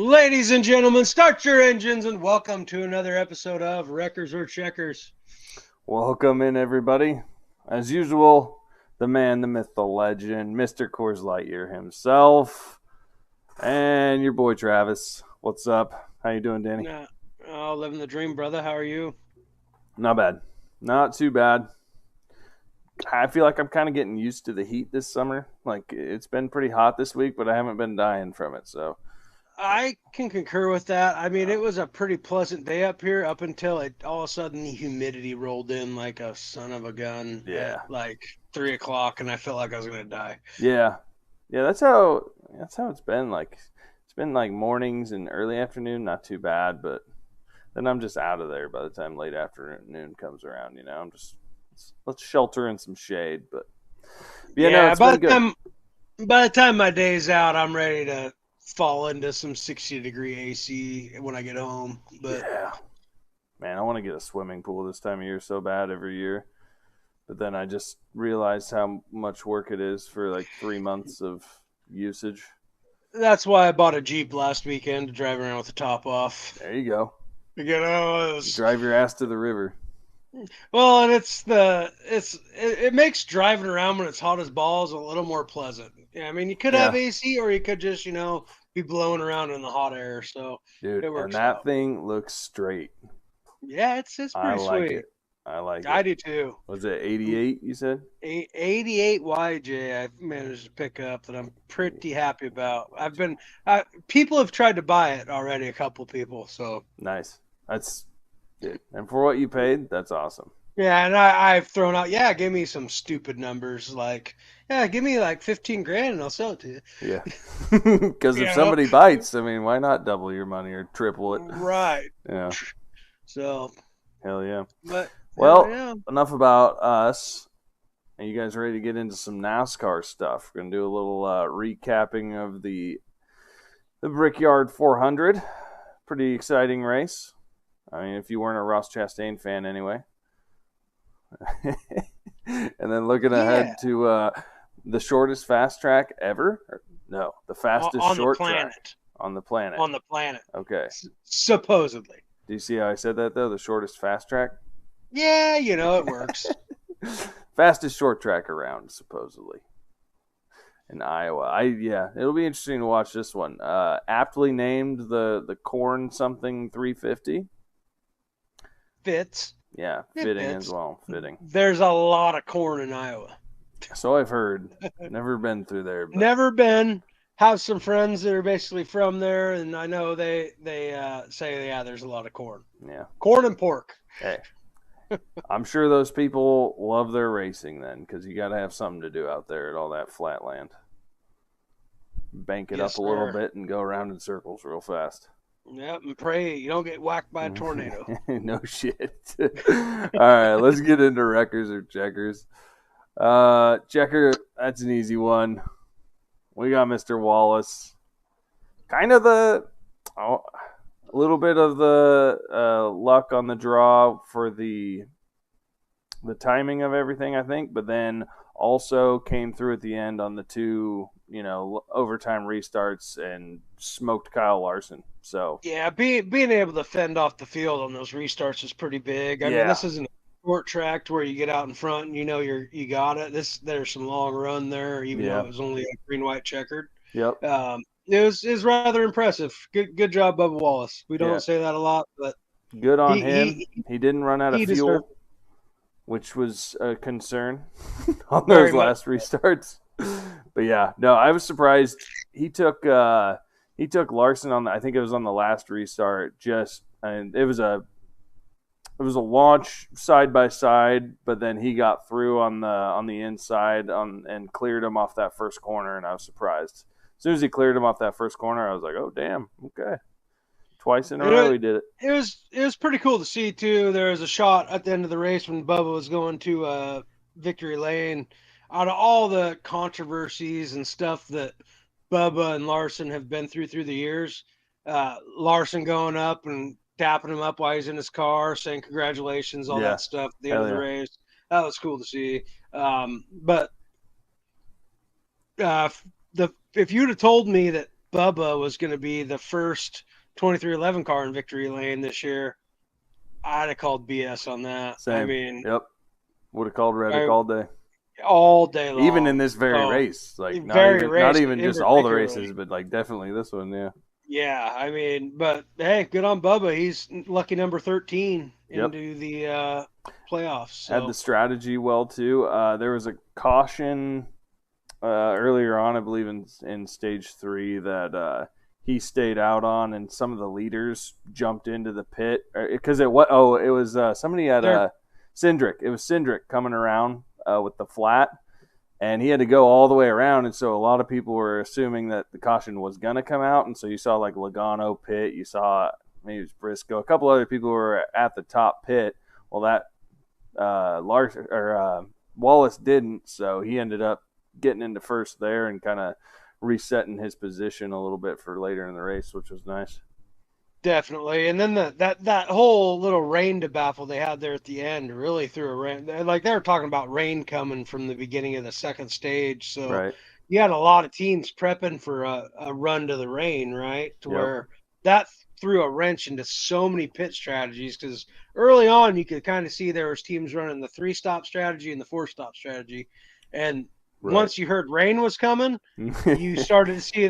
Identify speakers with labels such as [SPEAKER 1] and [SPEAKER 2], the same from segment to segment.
[SPEAKER 1] Ladies and gentlemen, start your engines and welcome to another episode of Wreckers or Checkers.
[SPEAKER 2] Welcome in, everybody. As usual, the man, the myth, the legend, Mr. Coors Lightyear himself, and your boy Travis. What's up? How you doing, Danny?
[SPEAKER 1] Living the dream, brother. How are you?
[SPEAKER 2] Not bad. Not too bad. I feel like I'm kind of getting used to the heat this summer. Like, it's been pretty hot this week, but I haven't been dying from it. So,
[SPEAKER 1] I can concur with that. I mean,
[SPEAKER 2] uh,
[SPEAKER 1] it was a pretty pleasant day up here up until it all of a sudden the humidity rolled in like a son of a gun at
[SPEAKER 2] yeah,
[SPEAKER 1] like 3 o'clock, and I felt like I was gonna die.
[SPEAKER 2] yeah, yeah. That's how it's been. Like, it's been like mornings and early afternoon, not too bad, but then I'm just out of there by the time late afternoon comes around. I'm just let's shelter in some shade. But yeah, no,
[SPEAKER 1] Yeah,
[SPEAKER 2] it's been good.
[SPEAKER 1] by the time my day's out, I'm ready to fall into some 60-degree AC when I get home. But
[SPEAKER 2] Yeah, man, I want to get a swimming pool this time of year so bad every year. But then I just realized how much work it is for like 3 months of usage.
[SPEAKER 1] that's why I bought a Jeep last weekend to drive around with the top off.
[SPEAKER 2] There you go.
[SPEAKER 1] It's,
[SPEAKER 2] Drive your ass to the river.
[SPEAKER 1] well, and it makes driving around when it's hot as balls a little more pleasant. Yeah, I mean, you could have
[SPEAKER 2] Yeah,
[SPEAKER 1] AC or you could just be blowing around in the hot air, so
[SPEAKER 2] dude,
[SPEAKER 1] it
[SPEAKER 2] and
[SPEAKER 1] works
[SPEAKER 2] that
[SPEAKER 1] out.
[SPEAKER 2] thing looks straight.
[SPEAKER 1] Yeah, it's
[SPEAKER 2] I
[SPEAKER 1] pretty
[SPEAKER 2] like
[SPEAKER 1] sweet.
[SPEAKER 2] it. I like
[SPEAKER 1] I
[SPEAKER 2] it.
[SPEAKER 1] do too.
[SPEAKER 2] Was it 88? You said?
[SPEAKER 1] 88 YJ I've managed to pick up that I'm pretty happy about. People have tried to buy it already, a couple people, so
[SPEAKER 2] Nice. That's Dude, and for what you paid, that's awesome.
[SPEAKER 1] yeah, and I've thrown out, yeah, give me some stupid numbers like, yeah, give me like 15 grand and I'll sell it to you.
[SPEAKER 2] Yeah. Because
[SPEAKER 1] You
[SPEAKER 2] if
[SPEAKER 1] know,
[SPEAKER 2] somebody bites, I mean, why not double your money or triple it?
[SPEAKER 1] right.
[SPEAKER 2] Yeah.
[SPEAKER 1] So,
[SPEAKER 2] Hell yeah.
[SPEAKER 1] but hell
[SPEAKER 2] Well,
[SPEAKER 1] yeah.
[SPEAKER 2] enough about us. Are you guys ready to get into some NASCAR stuff? We're going to do a little recapping of the Brickyard 400. Pretty exciting race. I mean, if you weren't a Ross Chastain fan anyway. And then looking
[SPEAKER 1] Yeah,
[SPEAKER 2] ahead to the shortest fast track ever. No, the fastest
[SPEAKER 1] on the
[SPEAKER 2] short track
[SPEAKER 1] planet.
[SPEAKER 2] on the planet.
[SPEAKER 1] On the planet.
[SPEAKER 2] Okay.
[SPEAKER 1] Supposedly.
[SPEAKER 2] Do you see how I said that though? The shortest fast track.
[SPEAKER 1] Yeah, it works.
[SPEAKER 2] Fastest short track around, supposedly in Iowa. It'll be interesting to watch this one. Aptly named the Corn something 350.
[SPEAKER 1] Fits.
[SPEAKER 2] Yeah,
[SPEAKER 1] It
[SPEAKER 2] fitting as
[SPEAKER 1] fits.
[SPEAKER 2] well. Fitting.
[SPEAKER 1] There's a lot of corn in Iowa.
[SPEAKER 2] So I've heard. Never been through there, but
[SPEAKER 1] Never been. Have some friends that are basically from there, and I know they say, yeah, there's a lot of corn.
[SPEAKER 2] yeah.
[SPEAKER 1] Corn and pork.
[SPEAKER 2] Hey, I'm sure those people love their racing then, because you got to have something to do out there at all that flat land. Bank it
[SPEAKER 1] Yes,
[SPEAKER 2] up a little
[SPEAKER 1] sir.
[SPEAKER 2] bit and go around in circles real fast.
[SPEAKER 1] Yep, and pray you don't get whacked by a tornado.
[SPEAKER 2] No shit. All right, let's get into wreckers or checkers. Checker, that's an easy one. We got Mr. Wallace. Kind of a little bit of the luck on the draw for the timing of everything, I think, but then also came through at the end on the two, overtime restarts and smoked Kyle Larson. So,
[SPEAKER 1] Yeah, being able to fend off the field on those restarts is pretty big. I mean,
[SPEAKER 2] yeah,
[SPEAKER 1] this isn't a short track to where you get out in front and you got it. There's some long run there, even though
[SPEAKER 2] yeah,
[SPEAKER 1] it was only a green white checkered.
[SPEAKER 2] yep,
[SPEAKER 1] It was rather impressive. Good job, Bubba Wallace. We
[SPEAKER 2] yeah.
[SPEAKER 1] don't say that a lot, but
[SPEAKER 2] Good on
[SPEAKER 1] he
[SPEAKER 2] him.
[SPEAKER 1] he
[SPEAKER 2] He didn't run out of
[SPEAKER 1] he deserved
[SPEAKER 2] fuel, which was a concern on
[SPEAKER 1] very
[SPEAKER 2] those
[SPEAKER 1] much.
[SPEAKER 2] last restarts. But yeah, no, I was surprised. He took Larson on I think it was on the last restart. And it was a launch side by side, but then he got through on the inside and cleared him off that first corner, and I was surprised. As soon as he cleared him off that first corner, I was like, oh damn, okay. Twice in a row
[SPEAKER 1] It,
[SPEAKER 2] he did it.
[SPEAKER 1] it was pretty cool to see too. There was a shot at the end of the race when Bubba was going to victory lane. Out of all the controversies and stuff that Bubba and Larson have been through the years, Larson going up and tapping him up while he's in his car, saying congratulations, all
[SPEAKER 2] Yeah.
[SPEAKER 1] that stuff at the end
[SPEAKER 2] Hell
[SPEAKER 1] of the
[SPEAKER 2] yeah.
[SPEAKER 1] race. That was cool to see. But uh, the if you'd have told me that Bubba was going to be the first 2311 car in victory lane this year, I'd have called BS on that. I
[SPEAKER 2] Same.
[SPEAKER 1] mean,
[SPEAKER 2] Yep. Would have called Reddick
[SPEAKER 1] I,
[SPEAKER 2] all day.
[SPEAKER 1] all day
[SPEAKER 2] Even in
[SPEAKER 1] long.
[SPEAKER 2] this very
[SPEAKER 1] So
[SPEAKER 2] race, like
[SPEAKER 1] very
[SPEAKER 2] not
[SPEAKER 1] race
[SPEAKER 2] even
[SPEAKER 1] in
[SPEAKER 2] just all the
[SPEAKER 1] particularly.
[SPEAKER 2] races, but like definitely this one. Yeah.
[SPEAKER 1] Yeah, I mean, but hey, good on Bubba. He's lucky number 13
[SPEAKER 2] Yep.
[SPEAKER 1] into the playoffs.
[SPEAKER 2] Had the
[SPEAKER 1] So
[SPEAKER 2] strategy well too. There was a caution earlier on, I believe in stage 3 that he stayed out on, and some of the leaders jumped into the pit because it what it was somebody at
[SPEAKER 1] they're
[SPEAKER 2] Cindric. It was Cindric coming around with the flat, and he had to go all the way around, and so a lot of people were assuming that the caution was gonna come out, and so you saw like Logano pit, you saw maybe it was Briscoe, a couple other people who were at the top pit. Well, that Wallace didn't, so he ended up getting into first there and kind of resetting his position a little bit for later in the race, which was nice.
[SPEAKER 1] definitely. And then that whole little rain debacle they had there at the end really threw a rain. Like they were talking about rain coming from the beginning of the second stage. So
[SPEAKER 2] Right.
[SPEAKER 1] you had a lot of teams prepping for a run to the rain, right? To
[SPEAKER 2] Yep.
[SPEAKER 1] where that threw a wrench into so many pit strategies because early on you could kind of see there was teams running the 3-stop strategy and the 4-stop strategy. And
[SPEAKER 2] Right.
[SPEAKER 1] once you heard rain was coming, you started to see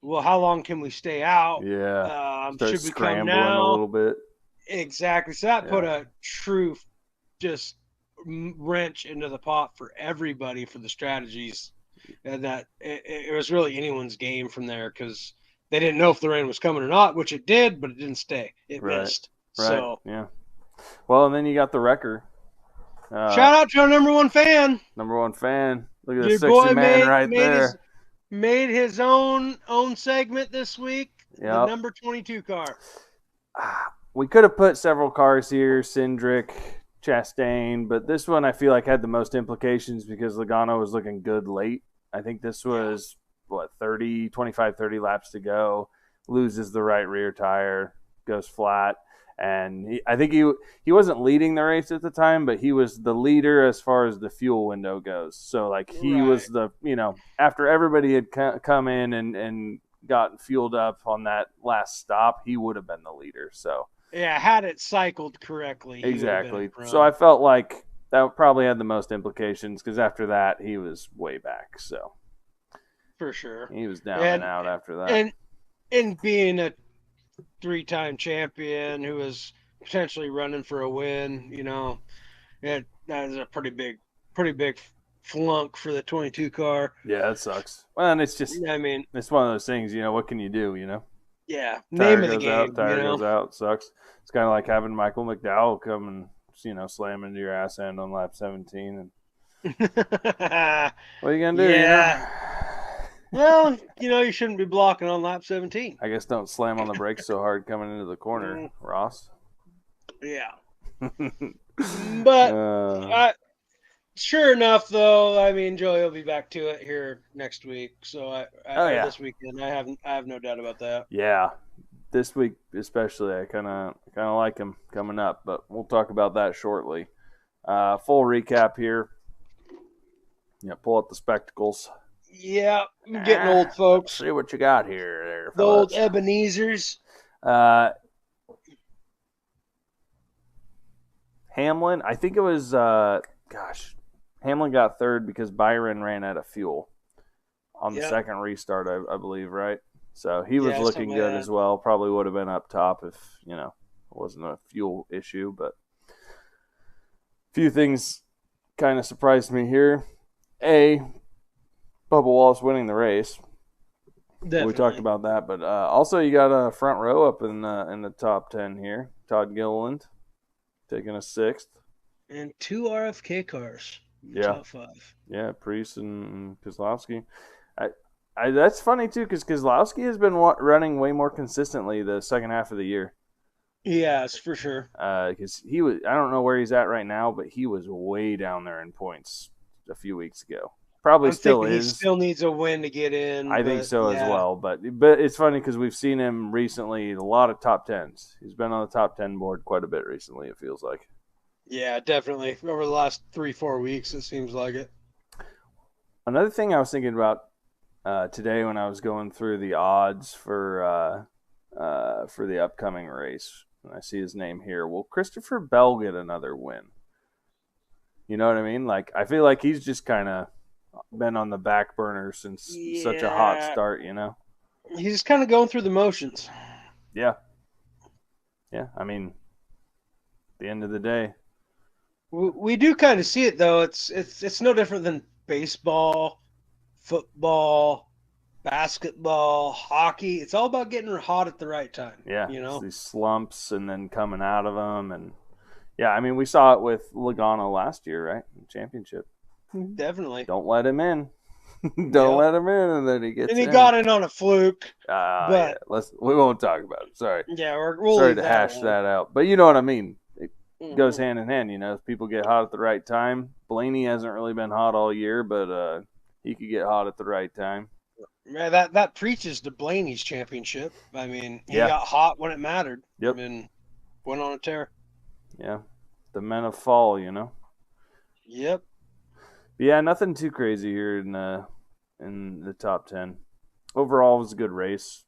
[SPEAKER 1] well, how long can we stay out?
[SPEAKER 2] Yeah. Start
[SPEAKER 1] Should we come
[SPEAKER 2] scrambling a
[SPEAKER 1] now?
[SPEAKER 2] little bit.
[SPEAKER 1] Exactly. So that put
[SPEAKER 2] Yeah.
[SPEAKER 1] a true just wrench into the pot for everybody for the strategies, and that it was really anyone's game from there because they didn't know if the rain was coming or not, which it did, but it didn't stay. It
[SPEAKER 2] Right.
[SPEAKER 1] missed.
[SPEAKER 2] Right.
[SPEAKER 1] So
[SPEAKER 2] Yeah. Well, and then you got the wrecker.
[SPEAKER 1] shout out to our number one fan.
[SPEAKER 2] Number one fan. Look at the
[SPEAKER 1] Your
[SPEAKER 2] sexy
[SPEAKER 1] boy
[SPEAKER 2] man
[SPEAKER 1] made
[SPEAKER 2] right there.
[SPEAKER 1] his own segment this week. The
[SPEAKER 2] Yep.
[SPEAKER 1] number 22 car.
[SPEAKER 2] We could have put several cars here, Cindric, Chastain, but this one I feel like had the most implications because Logano was looking good late. I think this
[SPEAKER 1] Yeah.
[SPEAKER 2] was, 25, 30 laps to go. Loses the right rear tire, goes flat. And I think he wasn't leading the race at the time, but he was the leader as far as the fuel window goes. So, like, he
[SPEAKER 1] Right.
[SPEAKER 2] was after everybody had come in and gotten fueled up on that last stop, he would have been the leader. So,
[SPEAKER 1] Yeah, had it cycled correctly, he would have been in
[SPEAKER 2] exactly. So I
[SPEAKER 1] front.
[SPEAKER 2] felt like that probably had the most implications because after that he was way back. So
[SPEAKER 1] For sure.
[SPEAKER 2] he was down and
[SPEAKER 1] And
[SPEAKER 2] out after that.
[SPEAKER 1] and being a 3-time champion who is potentially running for a win, that is a pretty big flunk for the 22 car.
[SPEAKER 2] Yeah, that sucks. Well, and
[SPEAKER 1] I mean,
[SPEAKER 2] it's one of those things. What can you do?
[SPEAKER 1] yeah,
[SPEAKER 2] Tire
[SPEAKER 1] name of the
[SPEAKER 2] goes out,
[SPEAKER 1] game,
[SPEAKER 2] tire goes out. It sucks. It's kind of like having Michael McDowell come and slam into your ass end on lap 17. And what are you gonna do?
[SPEAKER 1] Yeah. Well, you shouldn't be blocking on lap 17.
[SPEAKER 2] I guess don't slam on the brakes so hard coming into the corner, Ross.
[SPEAKER 1] Yeah. But sure enough, though, I mean, Joey will be back to it here next week. So or
[SPEAKER 2] yeah.
[SPEAKER 1] this weekend. I have no doubt about that.
[SPEAKER 2] Yeah, this week especially, I kind of like him coming up, but we'll talk about that shortly. Full recap here. Yeah, pull up the spectacles.
[SPEAKER 1] Yeah, I'm getting old, folks.
[SPEAKER 2] See what you got here, there,
[SPEAKER 1] The old
[SPEAKER 2] fellas.
[SPEAKER 1] Ebenezer's.
[SPEAKER 2] Hamlin, I think it was. Hamlin got third because Byron ran out of fuel on the second restart, I believe, right? So he was looking good as well. Probably would have been up top if, it wasn't a fuel issue. But a few things kind of surprised me here. A, Bubba Wallace winning the race. Definitely. We talked about that. But also you got a front row up in the top 10 here. Todd Gilliland taking a sixth.
[SPEAKER 1] And 2 RFK cars. Top 5.
[SPEAKER 2] Yeah, Priest and Kozlowski. That's funny too because Kozlowski has been running way more consistently the second half of the year.
[SPEAKER 1] Yes, for sure.
[SPEAKER 2] Because he was, I don't know where he's at right now, but he was way down there in points a few weeks ago. Probably still is.
[SPEAKER 1] He still needs a win to get in.
[SPEAKER 2] I think so as well. But it's funny because we've seen him recently, a lot of top 10s. He's been on the top 10 board quite a bit recently, it feels like.
[SPEAKER 1] Yeah, definitely. Over the last 3-4 weeks, it seems like it.
[SPEAKER 2] Another thing I was thinking about, today when I was going through the odds for the upcoming race, and I see his name here. Will Christopher Bell get another win? You know what I mean? Like, I feel like he's just kind of been on the back burner since such a hot
[SPEAKER 1] Yeah,
[SPEAKER 2] start, you know?
[SPEAKER 1] he's just kind of going through the motions.
[SPEAKER 2] Yeah. Yeah. I mean, at the end of the day,
[SPEAKER 1] We do kind of see it though. It's no different than baseball, football, basketball, hockey. It's all about getting hot at the right time.
[SPEAKER 2] yeah,
[SPEAKER 1] You
[SPEAKER 2] it's
[SPEAKER 1] know,
[SPEAKER 2] these slumps and then coming out of them. And yeah, I mean, we saw it with Logano last year, right? Championship.
[SPEAKER 1] definitely.
[SPEAKER 2] Don't let him in. Don't
[SPEAKER 1] Yep.
[SPEAKER 2] let him in, and then he
[SPEAKER 1] And
[SPEAKER 2] gets
[SPEAKER 1] he
[SPEAKER 2] in.
[SPEAKER 1] got in on a fluke,
[SPEAKER 2] Yeah.
[SPEAKER 1] but
[SPEAKER 2] We won't talk about it. Sorry.
[SPEAKER 1] yeah, we'll
[SPEAKER 2] Sorry
[SPEAKER 1] leave
[SPEAKER 2] to
[SPEAKER 1] that
[SPEAKER 2] hash
[SPEAKER 1] alone.
[SPEAKER 2] that out. But you know what I mean. It goes
[SPEAKER 1] Hmm.
[SPEAKER 2] hand in hand, you know. If people get hot at the right time. Blaney hasn't really been hot all year, but he could get hot at the right time.
[SPEAKER 1] Yeah, that preaches to Blaney's championship. I mean, he
[SPEAKER 2] Yeah.
[SPEAKER 1] got hot when it mattered. I
[SPEAKER 2] Yep.
[SPEAKER 1] mean, went on a tear.
[SPEAKER 2] Yeah. The men of fall, you know.
[SPEAKER 1] Yep.
[SPEAKER 2] But yeah, nothing too crazy here in the top 10. Overall, it was a good race.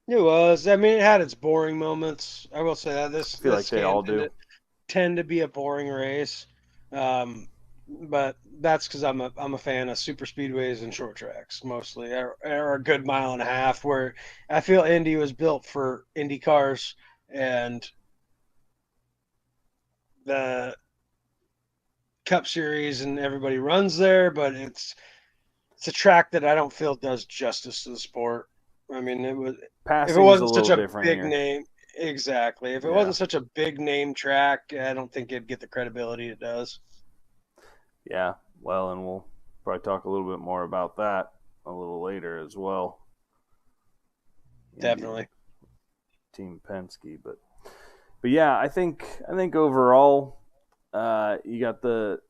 [SPEAKER 1] It was. I mean, it had its boring moments. I will say that
[SPEAKER 2] I
[SPEAKER 1] this
[SPEAKER 2] feel like
[SPEAKER 1] this
[SPEAKER 2] they
[SPEAKER 1] can
[SPEAKER 2] all do.
[SPEAKER 1] tend to be a boring race, but that's because I'm a fan of super speedways and short tracks mostly, or a good mile and a half. Where I feel Indy was built for Indy cars, and the Cup Series and everybody runs there, but it's a track that I don't feel does justice to the sport. I mean, if it
[SPEAKER 2] Passing's a
[SPEAKER 1] wasn't such
[SPEAKER 2] little
[SPEAKER 1] a
[SPEAKER 2] different
[SPEAKER 1] big
[SPEAKER 2] here.
[SPEAKER 1] name, exactly. If it
[SPEAKER 2] Yeah.
[SPEAKER 1] wasn't such a big name track, I don't think it'd get the credibility it does.
[SPEAKER 2] Yeah. Well, and we'll probably talk a little bit more about that a little later as well. Indy
[SPEAKER 1] Definitely.
[SPEAKER 2] Team Penske, but yeah, I think overall, you got the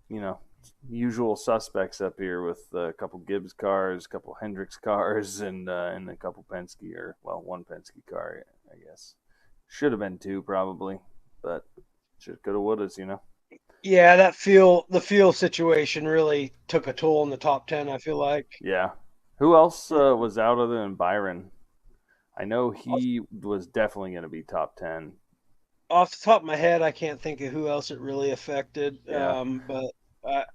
[SPEAKER 2] you know usual suspects up here with a couple Gibbs cars, a couple Hendricks cars, and a couple Penske or well one Penske car, I guess. Should have been two probably, but should could have would have, you know.
[SPEAKER 1] Yeah, the feel situation really took a toll in the top 10, I feel like.
[SPEAKER 2] Yeah. Who else was out other than Byron? I know he was definitely going to be top 10.
[SPEAKER 1] Off the top of my head, I can't think of who else it really affected,
[SPEAKER 2] Yeah.
[SPEAKER 1] but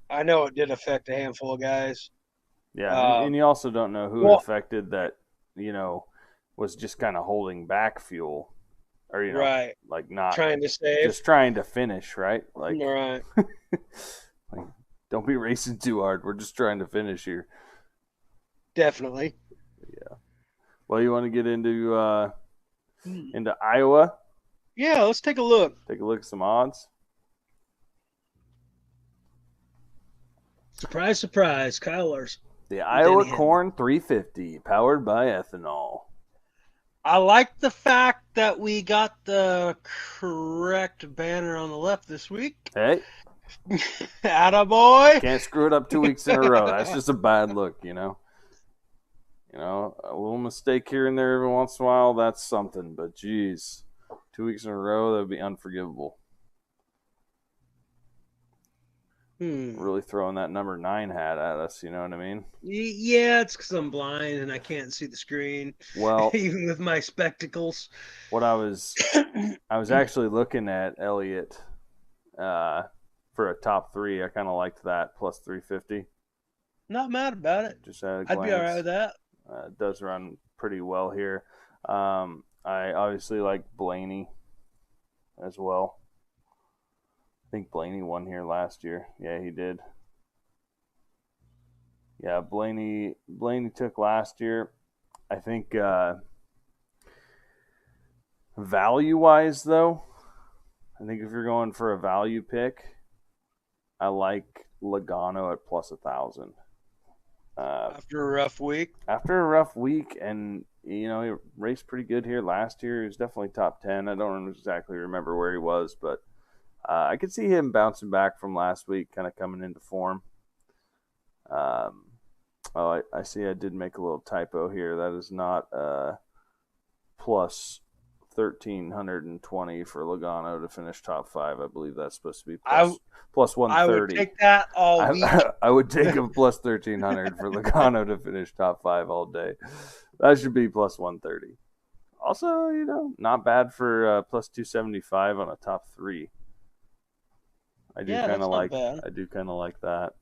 [SPEAKER 1] I know it did affect a handful of guys.
[SPEAKER 2] Yeah, and
[SPEAKER 1] Um,
[SPEAKER 2] you also don't know who it
[SPEAKER 1] well,
[SPEAKER 2] affected that, you know, was just kind of holding back fuel or,
[SPEAKER 1] right,
[SPEAKER 2] like not
[SPEAKER 1] trying to save.
[SPEAKER 2] just trying to finish, right? Like,
[SPEAKER 1] Right.
[SPEAKER 2] like don't be racing too hard. We're just trying to finish here.
[SPEAKER 1] Definitely.
[SPEAKER 2] Yeah. Well, you want to get
[SPEAKER 1] Hmm.
[SPEAKER 2] into Iowa?
[SPEAKER 1] Yeah, let's take a look.
[SPEAKER 2] Take a look at some odds.
[SPEAKER 1] Surprise, surprise, Kyle Larson,
[SPEAKER 2] The
[SPEAKER 1] Denny
[SPEAKER 2] Iowa
[SPEAKER 1] Hamlin.
[SPEAKER 2] Corn 350 powered by ethanol.
[SPEAKER 1] I like the fact that we got the correct banner on the left this week.
[SPEAKER 2] Hey,
[SPEAKER 1] Attaboy.
[SPEAKER 2] can't screw it up 2 weeks in a row. That's just a bad look, you know. You know, a little mistake here and there every once in a while, that's something. But geez, 2 weeks in a row, that would be unforgivable. Really throwing that number 9 hat at us, you know what I mean?
[SPEAKER 1] Yeah, it's because I'm blind and I can't see the screen,
[SPEAKER 2] Well,
[SPEAKER 1] even with my spectacles.
[SPEAKER 2] what I was actually looking at Elliott uh, for a top 3. I kind of liked that plus 350.
[SPEAKER 1] Not mad about it.
[SPEAKER 2] Just at a
[SPEAKER 1] I'd be all right
[SPEAKER 2] glance,
[SPEAKER 1] with that.
[SPEAKER 2] it does run pretty well here. I obviously like Blaney as well. I think Blaney won here last year. Yeah, he did. Yeah, Blaney took last year. I think value wise though, I think if you're going for a value pick, I like Logano at plus 1,000.
[SPEAKER 1] After a rough week.
[SPEAKER 2] After a rough week, and he raced pretty good here last year. He was definitely top 10. I don't exactly remember where he was, but I could see him bouncing back from last week, kind of coming into form. Um, oh, I see. I did make a little typo here. That is not plus 1,320 for Logano to finish top 5. I believe that's supposed to be
[SPEAKER 1] I
[SPEAKER 2] plus
[SPEAKER 1] I would
[SPEAKER 2] 130.
[SPEAKER 1] take that all week.
[SPEAKER 2] I would take a plus 1,300 for Logano to finish top 5 all day. That should be plus 130. Also, not bad for plus 275 on a top 3. I do
[SPEAKER 1] Yeah,
[SPEAKER 2] kind
[SPEAKER 1] that's
[SPEAKER 2] of
[SPEAKER 1] not
[SPEAKER 2] like.
[SPEAKER 1] bad.
[SPEAKER 2] I do kind of like that.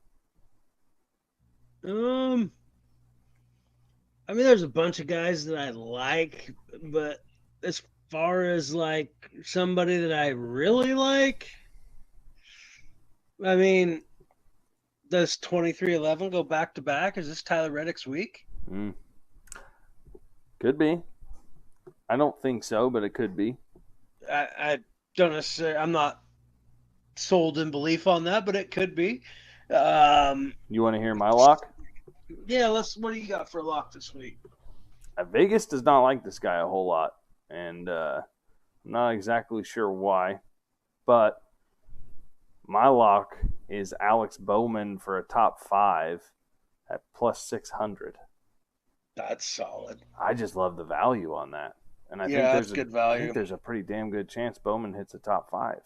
[SPEAKER 1] I mean, there's a bunch of guys that I like, but as far as like somebody that I really like, I mean, does 2311 go back to back? Is this Tyler Reddick's week?
[SPEAKER 2] Mm. Could be. I don't think so, but it could be.
[SPEAKER 1] I don't necessarily. I'm not sold in belief on that, but it could be. Um,
[SPEAKER 2] You want to hear my lock?
[SPEAKER 1] yeah, let's. What do you got for a lock this week?
[SPEAKER 2] Vegas does not like this guy a whole lot, and I'm not exactly sure why, but my lock is Alex Bowman for a top 5 at plus 600.
[SPEAKER 1] That's solid.
[SPEAKER 2] I just love the value on that, and I think
[SPEAKER 1] Yeah, that's good value.
[SPEAKER 2] there's a pretty damn good chance Bowman hits a top 5.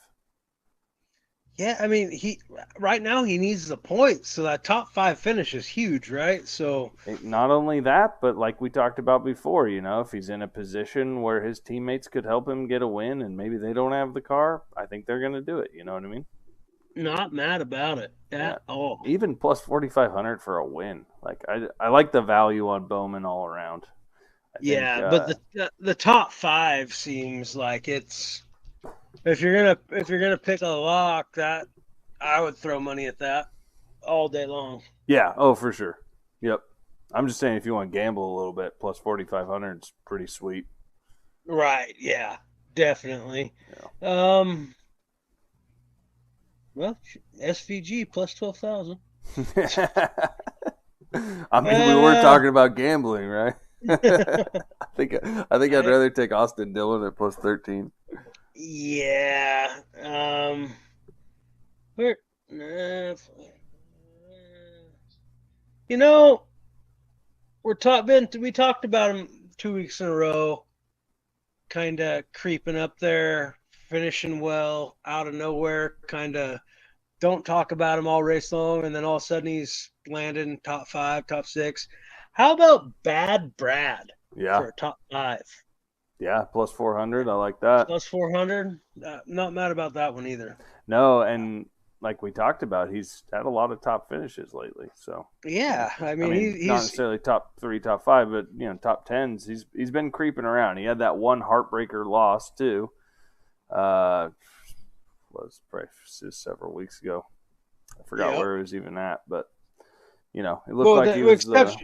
[SPEAKER 1] Yeah, I mean, he right now he needs the points, so that top 5 finish is huge, right? So
[SPEAKER 2] Not only that, but like we talked about before, if he's in a position where his teammates could help him get a win, and maybe they don't have the car, I think they're going to do it. You know what I mean?
[SPEAKER 1] not mad about it at all.
[SPEAKER 2] Even plus 4,500 for a win. Like I like the value on Bowman all around.
[SPEAKER 1] Yeah, but the top 5 seems like it's if you're gonna pick a lock, that I would throw money at that all day long.
[SPEAKER 2] Yeah. Oh, for sure. Yep. I'm just saying if you want to gamble a little bit, plus 4,500 is pretty sweet.
[SPEAKER 1] Right? Yeah, definitely.
[SPEAKER 2] Yeah.
[SPEAKER 1] Well, SVG plus 12,000.
[SPEAKER 2] I mean, we were talking about gambling, right? I think I'd rather take Austin Dillon at plus 13.
[SPEAKER 1] Yeah. Where? You know, we talked about him 2 weeks in a row, kind of creeping up there, finishing well, out of nowhere, kind of don't talk about him all race long, and then all of a sudden he's landing top 5, top 6. How about Bad Brad
[SPEAKER 2] Yeah.
[SPEAKER 1] for a top 5?
[SPEAKER 2] Yeah, plus 400. I like that.
[SPEAKER 1] Plus 400. Not mad about that one either.
[SPEAKER 2] No, and like we talked about, he's had a lot of top finishes lately. So
[SPEAKER 1] yeah, I mean he's
[SPEAKER 2] not necessarily top 3, top 5, but top 10s. He's been creeping around. He had that one heartbreaker loss too. Was probably several weeks ago. I forgot where he was even at, but it looked like he was the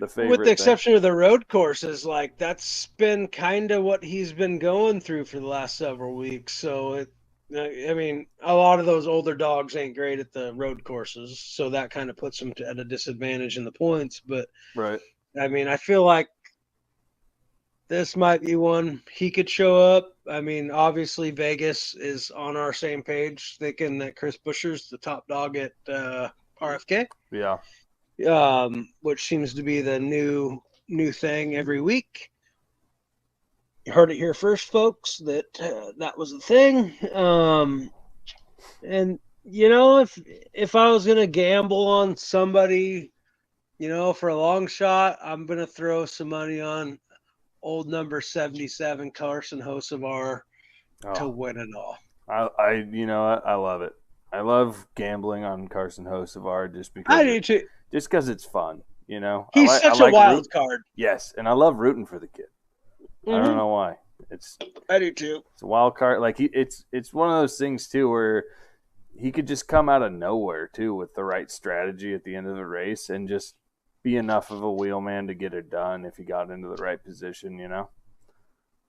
[SPEAKER 2] favorite.
[SPEAKER 1] With the exception of the road courses, like that's been kind of what he's been going through for the last several weeks. So I mean, a lot of those older dogs ain't great at the road courses, so that kind of puts him at a disadvantage in the points. But
[SPEAKER 2] right,
[SPEAKER 1] I mean, I feel like this might be one he could show up. I mean, obviously Vegas is on our same page, thinking that Chris Buescher's the top dog at RFK.
[SPEAKER 2] Yeah.
[SPEAKER 1] Which seems to be the new thing every week. You heard it here first, folks, that that was the thing. And if I was gonna gamble on somebody, for a long shot, I'm gonna throw some money on old number 77 Carson Hocevar to win it all.
[SPEAKER 2] I love it. I love gambling on Carson Hocevar just because
[SPEAKER 1] I do too.
[SPEAKER 2] Just because it's fun,
[SPEAKER 1] He's such a wild card.
[SPEAKER 2] Yes, and I love rooting for the kid. Mm-hmm. I don't know why.
[SPEAKER 1] I do too.
[SPEAKER 2] It's a wild card. Like it's one of those things too where he could just come out of nowhere too with the right strategy at the end of the race and just be enough of a wheelman to get it done if he got into the right position.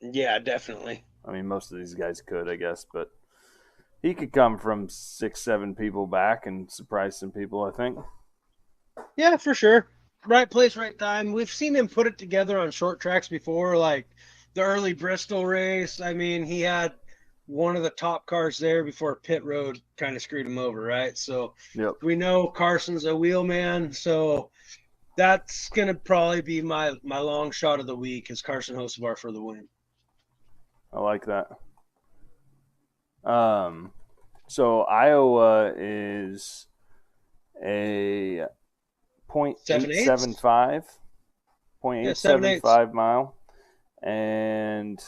[SPEAKER 1] Yeah, definitely.
[SPEAKER 2] I mean, most of these guys could, I guess, but he could come from 6, 7 people back and surprise some people, I think.
[SPEAKER 1] Yeah, for sure. Right place, right time. We've seen him put it together on short tracks before, like the early Bristol race. I mean, he had one of the top cars there before pit road kind of screwed him over, right? So we know Carson's a wheelman, so that's going to probably be my long shot of the week is Carson Hocevar for the win.
[SPEAKER 2] I like that. So Iowa is a point
[SPEAKER 1] Seven
[SPEAKER 2] eight
[SPEAKER 1] eighths.
[SPEAKER 2] seven five, point
[SPEAKER 1] Yeah,
[SPEAKER 2] eight
[SPEAKER 1] seven
[SPEAKER 2] seven
[SPEAKER 1] eighths.
[SPEAKER 2] five mile, and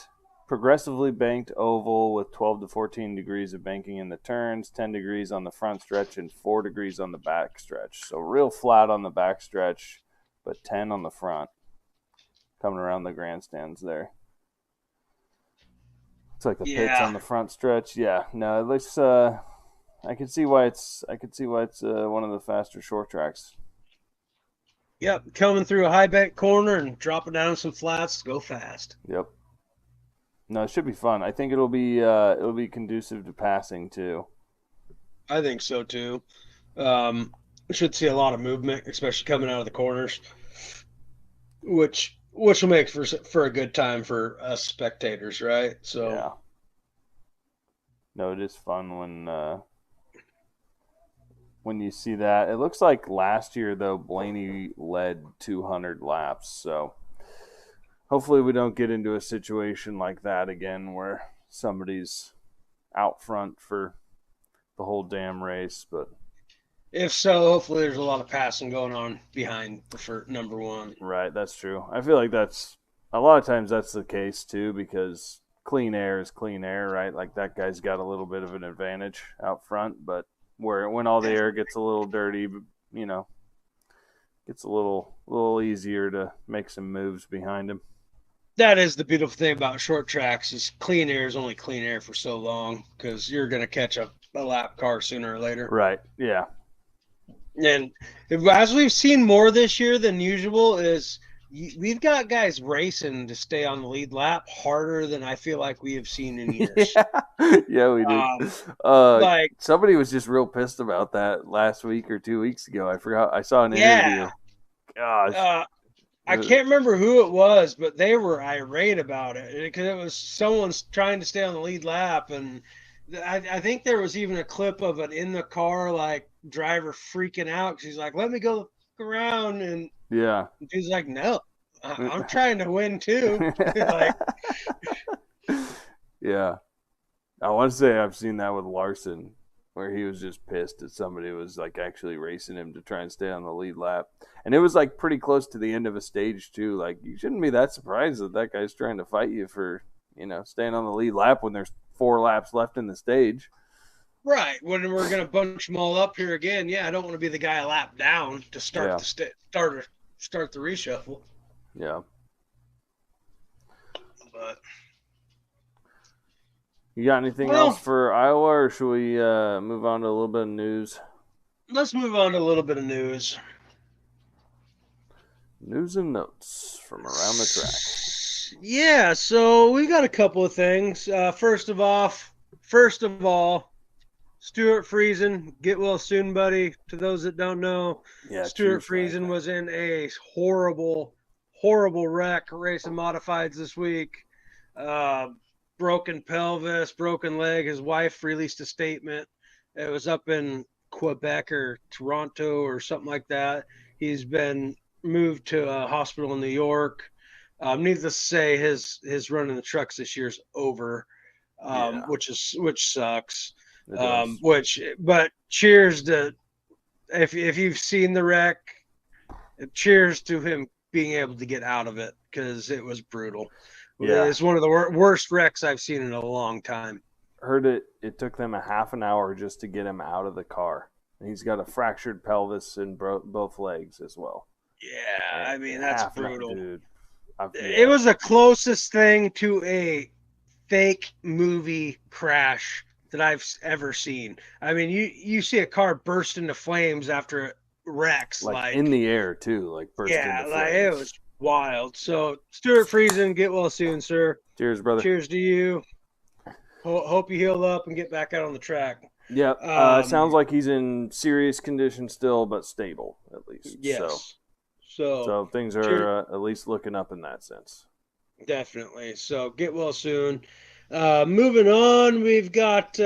[SPEAKER 2] progressively banked oval with 12 to 14 degrees of banking in the turns, 10 degrees on the front stretch, and 4 degrees on the back stretch. So real flat on the back stretch, but 10 on the front, coming around the grandstands there. It's like the pits
[SPEAKER 1] Yeah.
[SPEAKER 2] on the front stretch. Yeah, no, it looks. I can see why it's. I can see why it's one of the faster short tracks.
[SPEAKER 1] Yep. Coming through a high bank corner and dropping down some flats. Go fast.
[SPEAKER 2] Yep. No, it should be fun. I think it'll be conducive to passing too.
[SPEAKER 1] I think so too. We should see a lot of movement, especially coming out of the corners, which will make for a good time for us spectators, right? So
[SPEAKER 2] Yeah. No, it is fun when you see that. It looks like last year though Blaney led 200 laps, so hopefully we don't get into a situation like that again where somebody's out front for the whole damn race. But
[SPEAKER 1] if so, hopefully there's a lot of passing going on behind the number one.
[SPEAKER 2] right, that's true. I feel like that's a lot of times that's the case too because clean air is clean air, right? Like that guy's got a little bit of an advantage out front, but where when all the air gets a little dirty, you know, gets a little easier to make some moves behind him.
[SPEAKER 1] That is the beautiful thing about short tracks is clean air is only clean air for so long because you're going to catch a lap car sooner or later.
[SPEAKER 2] Right. Yeah.
[SPEAKER 1] And as we've seen more this year than usual, is we've got guys racing to stay on the lead lap harder than I feel like we have seen in years.
[SPEAKER 2] Yeah. Yeah, we do.
[SPEAKER 1] Um, like,
[SPEAKER 2] Somebody was just real pissed about that last week or 2 weeks ago. I forgot. I saw an
[SPEAKER 1] yeah,
[SPEAKER 2] interview. Gosh.
[SPEAKER 1] I can't remember who it was, but they were irate about it because it was someone's trying to stay on the lead lap, and I think there was even a clip of an in the car like driver freaking out because he's like, "Let me go look around," and
[SPEAKER 2] Yeah.
[SPEAKER 1] he's like, "No, I'm trying to win too." Like,
[SPEAKER 2] Yeah. I want to say I've seen that with Larson, where he was just pissed that somebody was like actually racing him to try and stay on the lead lap, and it was like pretty close to the end of a stage too. Like you shouldn't be that surprised that that guy's trying to fight you for staying on the lead lap when there's 4 laps left in the stage.
[SPEAKER 1] right when we're gonna bunch them all up here again, yeah, I don't want to be the guy a lap down to start
[SPEAKER 2] Yeah,
[SPEAKER 1] the start the reshuffle,
[SPEAKER 2] yeah.
[SPEAKER 1] but.
[SPEAKER 2] You got anything else
[SPEAKER 1] Well,
[SPEAKER 2] for Iowa, or should we move on to a little bit of news?
[SPEAKER 1] let's move on to a little bit of news.
[SPEAKER 2] News and notes from around the track.
[SPEAKER 1] Yeah, so we got a couple of things. First of all, Stuart Friesen, get well soon, buddy. To those that don't know,
[SPEAKER 2] Yeah,
[SPEAKER 1] Stuart
[SPEAKER 2] cheers, guys.
[SPEAKER 1] Friesen was in a horrible, horrible wreck racing modifieds this week. Uh, Broken pelvis, broken leg. His wife released a statement. It was up in Quebec or Toronto or something like that. He's been moved to a hospital in New York. Needless to say, his run in the trucks this year is over,
[SPEAKER 2] Yeah,
[SPEAKER 1] which sucks.
[SPEAKER 2] it does.
[SPEAKER 1] But cheers to if you've seen the wreck, cheers to him being able to get out of it because it was brutal.
[SPEAKER 2] Yeah,
[SPEAKER 1] It's one of the worst wrecks I've seen in a long time.
[SPEAKER 2] heard it took them a half an hour just to get him out of the car. And he's got a fractured pelvis in both legs as well.
[SPEAKER 1] Yeah,
[SPEAKER 2] And
[SPEAKER 1] I mean that's
[SPEAKER 2] half an hour,
[SPEAKER 1] brutal.
[SPEAKER 2] dude.
[SPEAKER 1] It
[SPEAKER 2] Yeah,
[SPEAKER 1] was the closest thing to a fake movie crash that I've ever seen. I mean, you see a car burst into flames after it wrecks,
[SPEAKER 2] like in
[SPEAKER 1] like
[SPEAKER 2] the air too, like burst into
[SPEAKER 1] yeah, like it
[SPEAKER 2] flames.
[SPEAKER 1] was wild. So Stuart Friesen, get well soon, sir.
[SPEAKER 2] Cheers, brother.
[SPEAKER 1] Cheers to you. Hope you heal up and get back out on the track.
[SPEAKER 2] Yep. Sounds
[SPEAKER 1] Um,
[SPEAKER 2] like he's in serious condition still, but stable at least. So,
[SPEAKER 1] yes. So
[SPEAKER 2] so things
[SPEAKER 1] cheers,
[SPEAKER 2] are at least looking up in that sense.
[SPEAKER 1] definitely. So get well soon. Moving on, we've got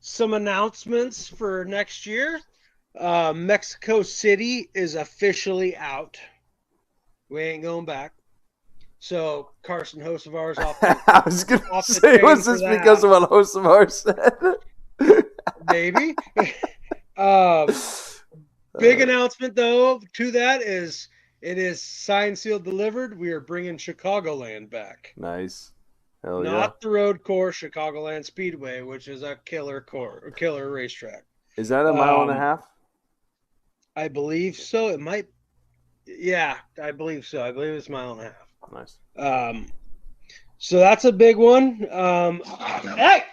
[SPEAKER 1] some announcements for next year. Mexico City is officially out. We ain't going back. So Carson Hocevar's
[SPEAKER 2] I was gonna
[SPEAKER 1] off the
[SPEAKER 2] say,
[SPEAKER 1] chain
[SPEAKER 2] was
[SPEAKER 1] for
[SPEAKER 2] this because
[SPEAKER 1] that,
[SPEAKER 2] of what host of ours said?
[SPEAKER 1] maybe. um, Big
[SPEAKER 2] Uh,
[SPEAKER 1] announcement though to that is it is signed, sealed, delivered. We are bringing Chicagoland back.
[SPEAKER 2] nice. Hell yeah.
[SPEAKER 1] Not the road course, Chicagoland Speedway, which is a killer racetrack.
[SPEAKER 2] Is that a mile and a
[SPEAKER 1] Um,
[SPEAKER 2] half?
[SPEAKER 1] I believe so. It might, yeah, I believe so. I believe it's a mile and a
[SPEAKER 2] Nice.
[SPEAKER 1] half. So that's a big one. Hey,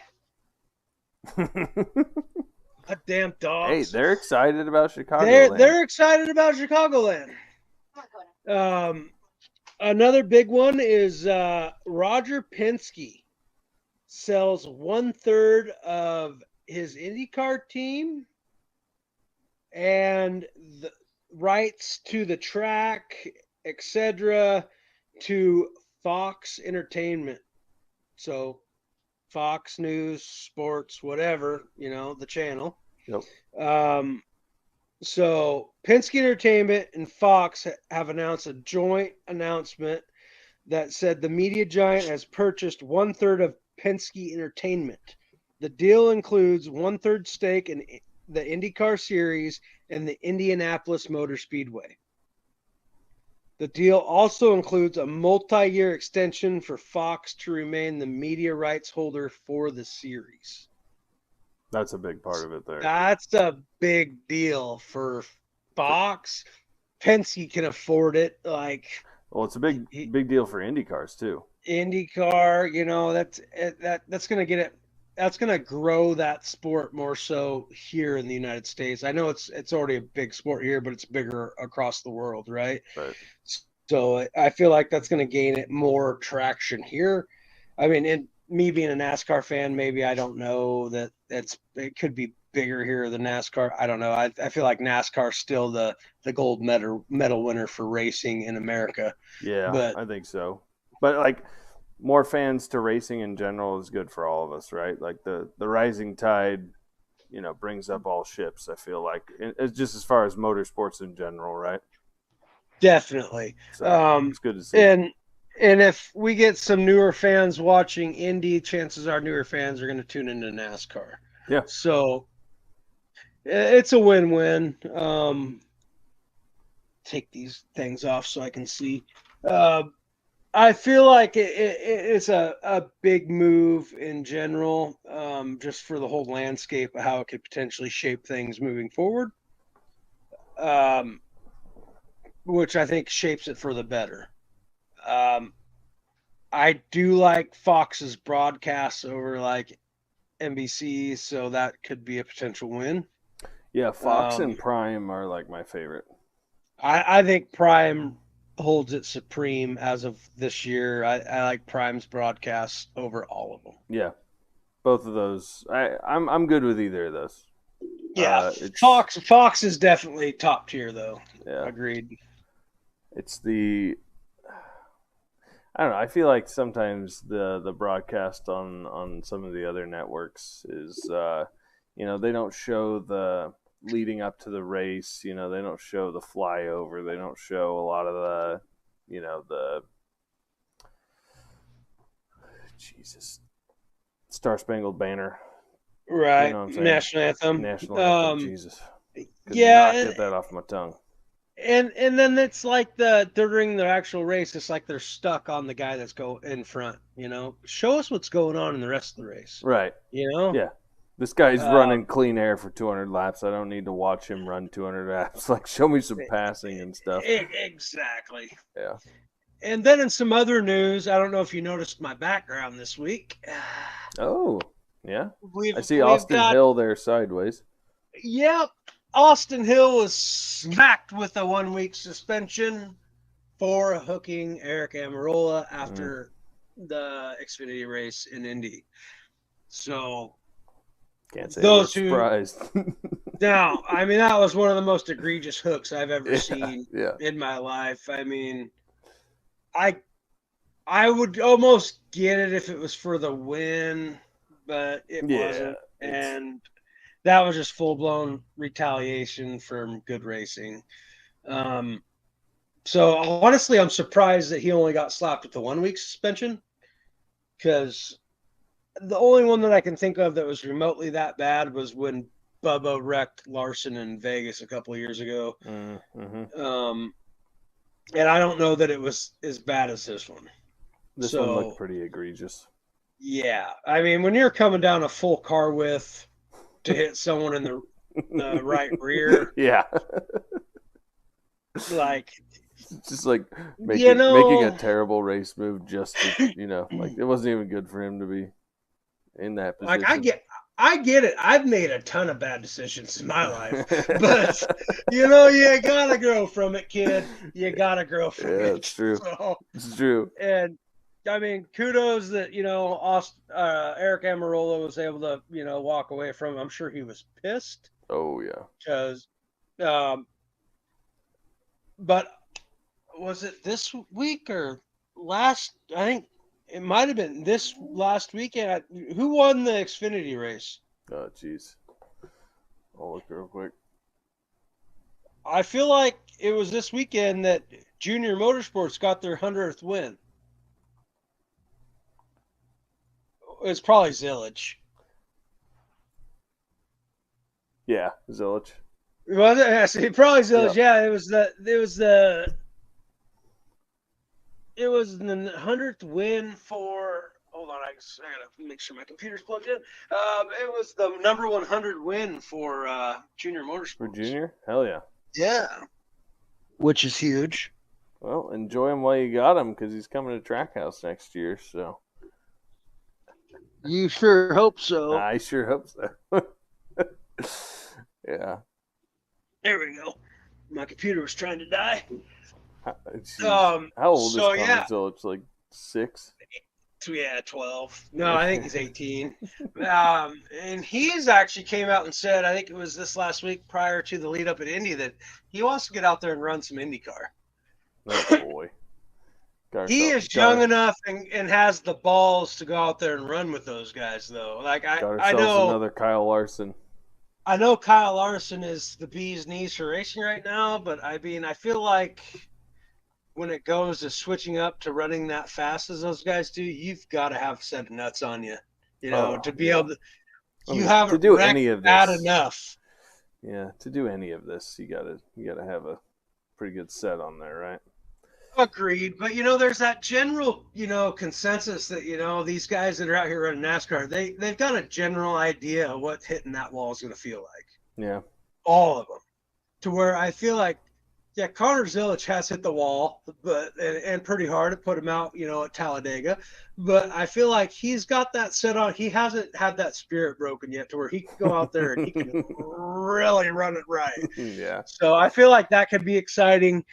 [SPEAKER 1] damn
[SPEAKER 2] Hey,
[SPEAKER 1] dogs!
[SPEAKER 2] they're excited about
[SPEAKER 1] They're
[SPEAKER 2] Chicagoland.
[SPEAKER 1] they're excited about Chicagoland. Um, Another big one is Roger Penske sells 1/3 of his IndyCar team and the rights to the track, etc., to Fox Entertainment. So Fox News, Sports, whatever, the channel.
[SPEAKER 2] Yep.
[SPEAKER 1] Um, so Penske Entertainment and Fox have announced a joint announcement that said the media giant has purchased 1/3 of Penske Entertainment. The deal includes 1/3 stake in the IndyCar series and the Indianapolis Motor Speedway. The deal also includes a multi-year extension for Fox to remain the media rights holder for the series.
[SPEAKER 2] That's a big part of it there.
[SPEAKER 1] That's a big deal for Fox. Penske can afford it. Like,
[SPEAKER 2] Well, it's a big deal for Indy cars too.
[SPEAKER 1] IndyCar, that's going to get it. That's going to grow that sport more so here in the United States. I know it's already a big sport here, but it's bigger across the world, right?
[SPEAKER 2] Right.
[SPEAKER 1] So I feel like that's going to gain it more traction here. I mean, and me being a NASCAR fan, maybe I don't know that it could be bigger here than NASCAR. I don't know. I feel like NASCAR is still the gold medal winner for racing in America,
[SPEAKER 2] Yeah,
[SPEAKER 1] but
[SPEAKER 2] I think so. But like more fans to racing in general is good for all of us, right? Like the rising tide, brings up all ships. I feel like it's just as far as motorsports in general, right?
[SPEAKER 1] definitely.
[SPEAKER 2] So it's good to see.
[SPEAKER 1] And if we get some newer fans watching Indy, chances are newer fans are going to tune into NASCAR.
[SPEAKER 2] Yeah,
[SPEAKER 1] So it's a win-win. Take these things off so I can see. Uh, I feel like it's a big move in general, just for the whole landscape of how it could potentially shape things moving forward, um, which I think shapes it for the better. Um, I do like Fox's broadcasts over like NBC, so that could be a potential win.
[SPEAKER 2] yeah. Fox and
[SPEAKER 1] Um,
[SPEAKER 2] Prime are like my favorite.
[SPEAKER 1] I think Prime holds it supreme as of this year. I like Prime's broadcasts over all of them.
[SPEAKER 2] Yeah, both of those. I'm good with either of those.
[SPEAKER 1] Yeah,
[SPEAKER 2] It's
[SPEAKER 1] Fox is definitely top tier though.
[SPEAKER 2] yeah,
[SPEAKER 1] Agreed.
[SPEAKER 2] it's the I don't know. I feel like sometimes the broadcast on some of the other networks is they don't show the leading up to the race. They don't show the flyover. They don't show a lot of the Jesus Star Spangled Banner. You
[SPEAKER 1] Right.
[SPEAKER 2] know what I'm saying?
[SPEAKER 1] National anthem.
[SPEAKER 2] National anthem. Jesus, could not
[SPEAKER 1] Yeah,
[SPEAKER 2] get that off my tongue.
[SPEAKER 1] and then it's like during the actual race, it's like they're stuck on the guy that's go in front. Show us what's going on in the rest of the race.
[SPEAKER 2] Right.
[SPEAKER 1] You know.
[SPEAKER 2] Yeah. This guy's running
[SPEAKER 1] Um,
[SPEAKER 2] clean air for 200 laps. I don't need to watch him run 200 laps. Like, show me some passing and stuff.
[SPEAKER 1] exactly.
[SPEAKER 2] Yeah.
[SPEAKER 1] And then in some other news, I don't know if you noticed my background this week.
[SPEAKER 2] Oh, yeah.
[SPEAKER 1] We've
[SPEAKER 2] I see
[SPEAKER 1] we've
[SPEAKER 2] Austin
[SPEAKER 1] got
[SPEAKER 2] Hill there sideways.
[SPEAKER 1] Yep. Austin Hill was smacked with a 1 week suspension for hooking Eric Amarola
[SPEAKER 2] Mm,
[SPEAKER 1] after the Xfinity race in Indy. So
[SPEAKER 2] can't say we're
[SPEAKER 1] those who
[SPEAKER 2] surprised.
[SPEAKER 1] now, I mean, that was one of the most egregious hooks I've ever
[SPEAKER 2] Yeah,
[SPEAKER 1] seen
[SPEAKER 2] yeah.
[SPEAKER 1] in my life. I mean, I I would almost get it if it was for the win, but it
[SPEAKER 2] Yeah,
[SPEAKER 1] wasn't.
[SPEAKER 2] it's
[SPEAKER 1] And that was just full blown retaliation from good racing. Um, So honestly, I'm surprised that he only got slapped with the 1 week suspension, because the only one that I can think of that was remotely that bad was when Bubba wrecked Larson in Vegas a couple of years ago.
[SPEAKER 2] Mm-hmm.
[SPEAKER 1] Um, and I don't know that it was as bad as this one.
[SPEAKER 2] This one looked
[SPEAKER 1] So
[SPEAKER 2] pretty egregious.
[SPEAKER 1] yeah, I mean, when you're coming down a full car width to hit someone in the right rear,
[SPEAKER 2] Yeah.
[SPEAKER 1] like,
[SPEAKER 2] Just like
[SPEAKER 1] you
[SPEAKER 2] making a
[SPEAKER 1] know,
[SPEAKER 2] terrible race move just to, like it wasn't even good for him to be in that
[SPEAKER 1] like
[SPEAKER 2] position.
[SPEAKER 1] I get it. I've made a ton of bad decisions in my life, but you gotta grow from it, kid. You gotta grow from
[SPEAKER 2] Yeah,
[SPEAKER 1] it.
[SPEAKER 2] it's true.
[SPEAKER 1] So,
[SPEAKER 2] It's true.
[SPEAKER 1] and I mean, kudos that Eric Amarola was able to walk away from it. I'm sure he was pissed
[SPEAKER 2] Oh yeah.
[SPEAKER 1] because, um, but was it this week or last? I think it might have been this last weekend. Who won the Xfinity race?
[SPEAKER 2] Oh jeez. I'll look real quick.
[SPEAKER 1] I feel like it was this weekend that Junior Motorsports got their 100th win. It's probably Zillage.
[SPEAKER 2] Yeah, Zilich.
[SPEAKER 1] Was it? Yeah, see, probably
[SPEAKER 2] Yeah.
[SPEAKER 1] Zillage. Yeah, it was the 100th win for. Hold on, I gotta make sure my computer's plugged in. It was the number 100 win for Junior
[SPEAKER 2] For
[SPEAKER 1] Motorsports.
[SPEAKER 2] Junior? Hell yeah.
[SPEAKER 1] Yeah, which is huge.
[SPEAKER 2] Well, enjoy him while you got him because he's coming to Trackhouse next year. So
[SPEAKER 1] You sure hope so.
[SPEAKER 2] I sure hope so. Yeah.
[SPEAKER 1] There we go. My computer was trying to die.
[SPEAKER 2] Jeez. How old is
[SPEAKER 1] So
[SPEAKER 2] Connor
[SPEAKER 1] yeah,
[SPEAKER 2] Zilich? Like 6?
[SPEAKER 1] so yeah, 12. No, I think he's 18. And he's actually came out and said, I think it was this last week prior to the lead up at Indy, that he wants to get out there and run some IndyCar.
[SPEAKER 2] Oh boy.
[SPEAKER 1] He is young enough and has the balls to go out there and run with those guys, though. Like
[SPEAKER 2] got
[SPEAKER 1] I
[SPEAKER 2] ourselves
[SPEAKER 1] know
[SPEAKER 2] another Kyle Larson.
[SPEAKER 1] I know Kyle Larson is the bee's knees for racing right now, but I mean I feel like when it goes to switching up to running that fast as those guys do, you've got to have a set of nuts on you,
[SPEAKER 2] Oh
[SPEAKER 1] to be
[SPEAKER 2] yeah.
[SPEAKER 1] able to.
[SPEAKER 2] I
[SPEAKER 1] You
[SPEAKER 2] mean, to
[SPEAKER 1] haven't
[SPEAKER 2] do
[SPEAKER 1] wrecked
[SPEAKER 2] any of
[SPEAKER 1] bad
[SPEAKER 2] this,
[SPEAKER 1] enough.
[SPEAKER 2] yeah, to do any of this, you gotta have a pretty good set on there, right?
[SPEAKER 1] Agreed, but there's that general consensus that these guys that are out here running NASCAR, they've got a general idea of what hitting that wall is going to feel like.
[SPEAKER 2] Yeah.
[SPEAKER 1] All of them, to where I feel like, yeah, Connor Zilic has hit the wall, but and pretty hard. It put him out, at Talladega. But I feel like he's got that set on. He hasn't had that spirit broken yet, to where he can go out there and he can really run it right.
[SPEAKER 2] Yeah.
[SPEAKER 1] So I feel like that could be exciting.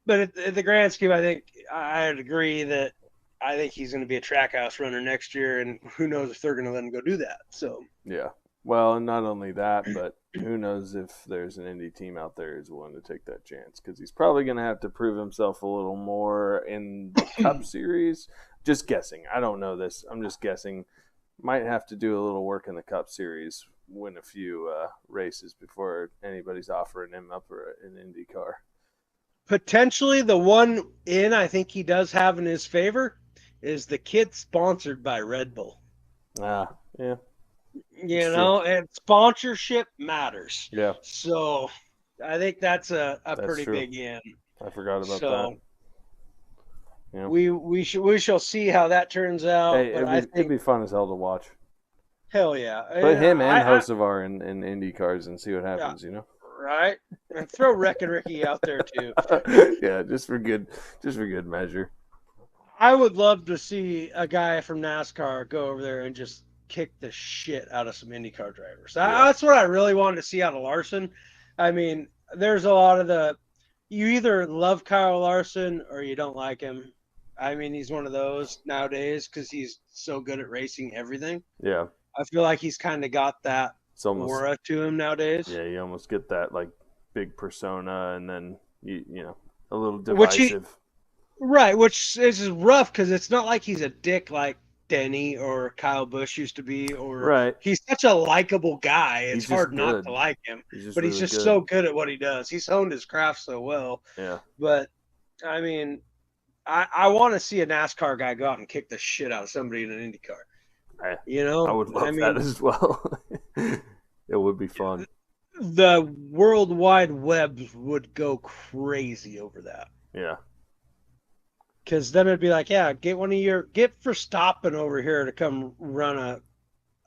[SPEAKER 1] But in the grand scheme, I think I'd agree that I think he's going to be a Trackhouse runner next year, and who knows if they're going to let him go do that. So
[SPEAKER 2] Yeah. Well, and not only that, but who knows if there's an Indy team out there who's willing to take that chance, because he's probably going to have to prove himself a little more in the Cup Series. Just guessing. I don't know this. I'm just guessing. Might have to do a little work in the Cup Series, win a few races before anybody's offering him up for an Indy car.
[SPEAKER 1] potentially the one in I think he does have in his favor is the kit sponsored by Red Bull.
[SPEAKER 2] Ah, yeah.
[SPEAKER 1] And sponsorship matters.
[SPEAKER 2] Yeah.
[SPEAKER 1] So I think that's a pretty
[SPEAKER 2] true.
[SPEAKER 1] big in.
[SPEAKER 2] I forgot about
[SPEAKER 1] So
[SPEAKER 2] that. Yeah.
[SPEAKER 1] we shall see how that turns out.
[SPEAKER 2] Hey,
[SPEAKER 1] But I
[SPEAKER 2] it'd
[SPEAKER 1] think
[SPEAKER 2] be fun as hell to watch.
[SPEAKER 1] hell yeah.
[SPEAKER 2] Put him and
[SPEAKER 1] I
[SPEAKER 2] Hocevar in Indy cars and see what happens,
[SPEAKER 1] right? And throw Wrecking Ricky out there too.
[SPEAKER 2] Yeah, just for good measure.
[SPEAKER 1] I would love to see a guy from NASCAR go over there and just kick the shit out of some IndyCar drivers.
[SPEAKER 2] Yeah.
[SPEAKER 1] That's what I really wanted to see out of Larson. I mean, there's a lot of you either love Kyle Larson or you don't like him. I mean, he's one of those nowadays because he's so good at racing everything.
[SPEAKER 2] Yeah.
[SPEAKER 1] I feel like he's kind of got that
[SPEAKER 2] It's almost
[SPEAKER 1] aura to him nowadays.
[SPEAKER 2] Yeah, you almost get that like big persona, and then you a little divisive.
[SPEAKER 1] Right, which is rough because it's not like he's a dick like Denny or Kyle Busch used to be, or
[SPEAKER 2] Right.
[SPEAKER 1] he's such a likable guy. It's
[SPEAKER 2] He's just
[SPEAKER 1] hard not
[SPEAKER 2] good.
[SPEAKER 1] to like him,
[SPEAKER 2] He's just
[SPEAKER 1] but he's
[SPEAKER 2] really
[SPEAKER 1] just
[SPEAKER 2] good.
[SPEAKER 1] so good at what he does. He's honed his craft so well.
[SPEAKER 2] Yeah.
[SPEAKER 1] But I mean, I want to see a NASCAR guy go out and kick the shit out of somebody in an Indy car.
[SPEAKER 2] I would love that as well. It would be fun.
[SPEAKER 1] The World Wide Web would go crazy over that.
[SPEAKER 2] Yeah.
[SPEAKER 1] Because then it'd be like, yeah, get Verstappen over here to come run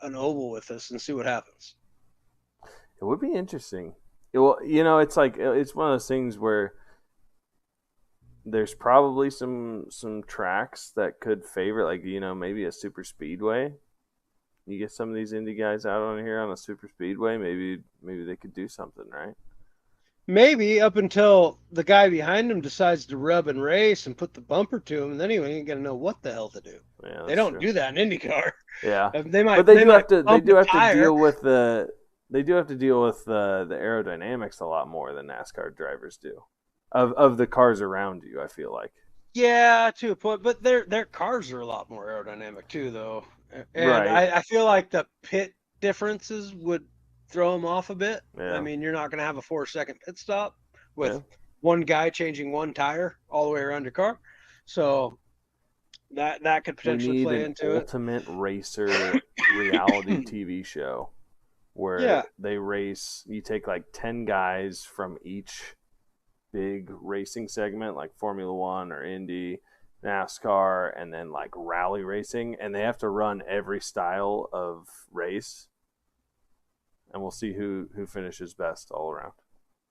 [SPEAKER 1] an oval with us and see what happens.
[SPEAKER 2] It would be interesting. Well, it's like it's one of those things where there's probably some tracks that could favor, like maybe a super speedway. You get some of these indie guys out on here on a super speedway, maybe they could do something, right?
[SPEAKER 1] Maybe up until the guy behind him decides to rub and race and put the bumper to him, and then he ain't gonna know what the hell to do.
[SPEAKER 2] Yeah,
[SPEAKER 1] They don't
[SPEAKER 2] true.
[SPEAKER 1] do that in IndyCar.
[SPEAKER 2] Yeah,
[SPEAKER 1] They
[SPEAKER 2] but
[SPEAKER 1] might
[SPEAKER 2] they
[SPEAKER 1] pump
[SPEAKER 2] do
[SPEAKER 1] a
[SPEAKER 2] have to
[SPEAKER 1] tire.
[SPEAKER 2] deal with the aerodynamics a lot more than NASCAR drivers do of the cars around you. I feel like.
[SPEAKER 1] Yeah, to a point, but their cars are a lot more aerodynamic too, though. And
[SPEAKER 2] Right.
[SPEAKER 1] I feel like the pit differences would throw them off a bit.
[SPEAKER 2] Yeah.
[SPEAKER 1] I mean, you're not going to have a 4-second pit stop with
[SPEAKER 2] Yeah.
[SPEAKER 1] one guy changing one tire all the way around your car. So that could
[SPEAKER 2] We
[SPEAKER 1] potentially
[SPEAKER 2] need
[SPEAKER 1] play
[SPEAKER 2] an
[SPEAKER 1] into it.
[SPEAKER 2] ultimate racer reality TV show where
[SPEAKER 1] Yeah.
[SPEAKER 2] they race. You take like 10 guys from each big racing segment, like Formula One or Indy, NASCAR, and then like rally racing, and they have to run every style of race, and we'll see who finishes best all around.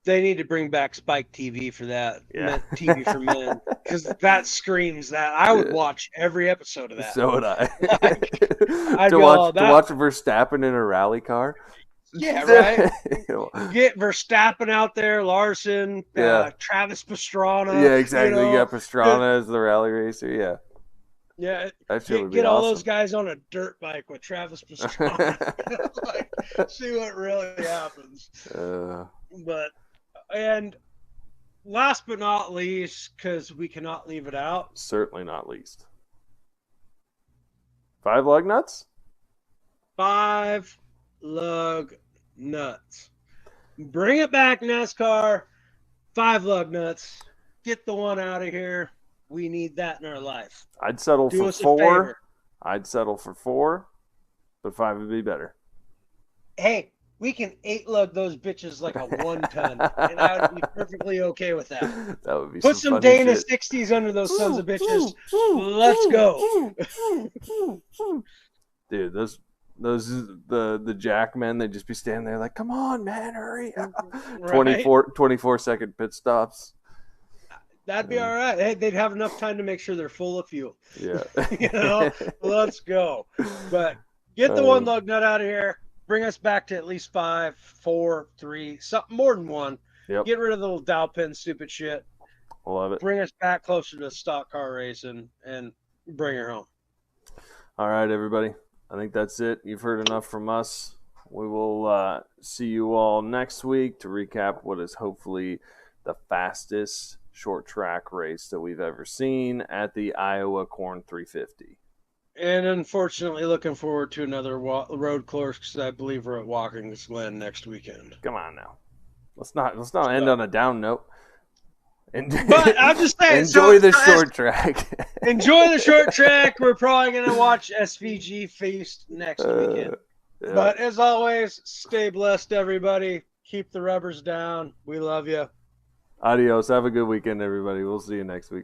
[SPEAKER 1] They need to bring back Spike TV for that.
[SPEAKER 2] Yeah.
[SPEAKER 1] TV for men, because that screams that. I would watch every episode of that.
[SPEAKER 2] So would I.
[SPEAKER 1] I'd
[SPEAKER 2] to
[SPEAKER 1] go,
[SPEAKER 2] watch Verstappen in a rally car.
[SPEAKER 1] Yeah, right. Get Verstappen out there, Larson,
[SPEAKER 2] Yeah.
[SPEAKER 1] Travis Pastrana.
[SPEAKER 2] Yeah, exactly. You got Pastrana as the rally racer. Yeah.
[SPEAKER 1] Yeah,
[SPEAKER 2] That shit would be
[SPEAKER 1] get all
[SPEAKER 2] awesome.
[SPEAKER 1] those guys on a dirt bike with Travis Pastrana. Like, see what really happens. But and last but not least, because we cannot leave it out.
[SPEAKER 2] Certainly not least. 5 lug nuts?
[SPEAKER 1] 5 lug nuts. Bring it back, NASCAR. 5 lug nuts. Get the one out of here. We need that in our life.
[SPEAKER 2] I'd settle
[SPEAKER 1] Do
[SPEAKER 2] for
[SPEAKER 1] us a
[SPEAKER 2] 4.
[SPEAKER 1] favor.
[SPEAKER 2] I'd settle for 4, but 5 would be better.
[SPEAKER 1] Hey, we can 8 lug those bitches like a 1-ton, and I would be perfectly okay with that.
[SPEAKER 2] That would be
[SPEAKER 1] Put some
[SPEAKER 2] funny
[SPEAKER 1] Dana
[SPEAKER 2] shit.
[SPEAKER 1] 60s under those sons of bitches. Let's go.
[SPEAKER 2] Dude, those the jackmen, they'd just be standing there like, come on, man, hurry.
[SPEAKER 1] Right?
[SPEAKER 2] 24-second pit stops.
[SPEAKER 1] That'd be all right. Hey, they'd have enough time to make sure they're full of fuel.
[SPEAKER 2] Yeah.
[SPEAKER 1] Let's go. But get the one lug nut out of here. Bring us back to at least 5, 4, 3, something more than 1.
[SPEAKER 2] Yep.
[SPEAKER 1] Get rid of the little dial pin stupid shit.
[SPEAKER 2] Love it.
[SPEAKER 1] Bring us back closer to stock car racing and bring her home.
[SPEAKER 2] All right, everybody. I think that's it. You've heard enough from us. We will see you all next week to recap what is hopefully the fastest short track race that we've ever seen at the Iowa Corn 350.
[SPEAKER 1] And unfortunately, looking forward to another road course because I believe we're at Watkins Glen next weekend.
[SPEAKER 2] Come on now, let's not end on a down note.
[SPEAKER 1] But I'm just saying,
[SPEAKER 2] enjoy the short track.
[SPEAKER 1] Enjoy the short track. We're probably gonna watch SVG Feast next weekend. Yeah. But as always, stay blessed, everybody. Keep the rubbers down. We love you.
[SPEAKER 2] Adios. Have a good weekend, everybody. We'll see you next week.